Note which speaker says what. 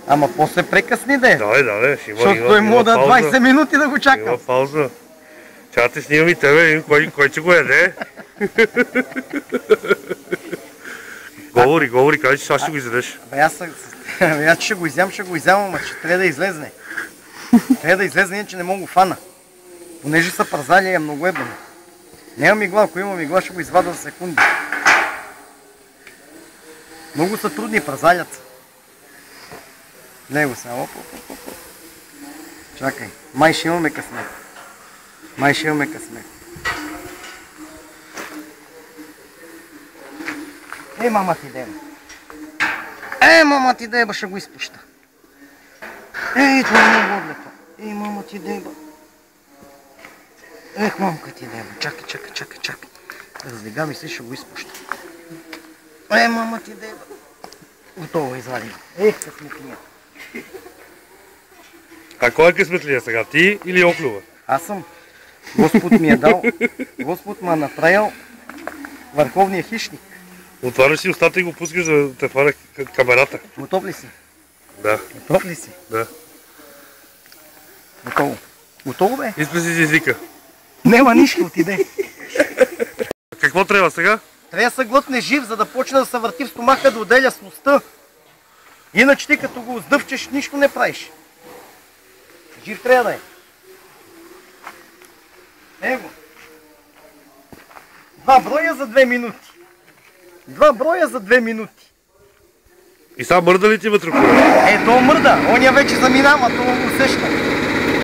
Speaker 1: Ама после прекъсни да е.
Speaker 2: Да, ще има.
Speaker 1: Защото той мога да 20 минути да го чакам.
Speaker 2: Има пауза. Чакай те снимам и тебе, кой ще го яде. Говори, кажи, че сега ще го изядеш.
Speaker 1: Аз ще го изям, ама че трябва да излезне. Трябва да излезне, иначе не мога го фана. Понеже са празали, е много ебано. Нямам игла, ако имам игла, ще го извада за секунди. Много са трудни, празалят са. Него сега, Чакай, май ще имаме късмет. Мама ти деба, ще го изпуща. Това е много отлепа. Мама ти деба. Мамка ти деба. Чакай. Раздига ми се, ще го изпуща. Мама ти деба. Готово извадим. Късметлия.
Speaker 2: А кой е късметлия сега? Ти или оклюва?
Speaker 1: Аз съм. Господ ми е дал. Господ ме направил върховния хищник.
Speaker 2: Отваряш си устата и го пускаш да те хване камерата.
Speaker 1: Готов ли си?
Speaker 2: Да.
Speaker 1: Готов ли си?
Speaker 2: Да.
Speaker 1: Готово. Готово бе?
Speaker 2: Изпи си езика.
Speaker 1: Нема нищо, отиде.
Speaker 2: Какво трябва сега?
Speaker 1: Трябва да се глътне жив, за да почне да се върти в стомаха, да отделя слостта. Иначе ти като го сдъвчеш, нищо не правиш. Жив трябва да е. Его. 2 броя за 2 минути. 2 броя за 2 минути.
Speaker 2: И сега мърда ли ти вътре?
Speaker 1: То мърда. Оня вече заминава, това го усеща.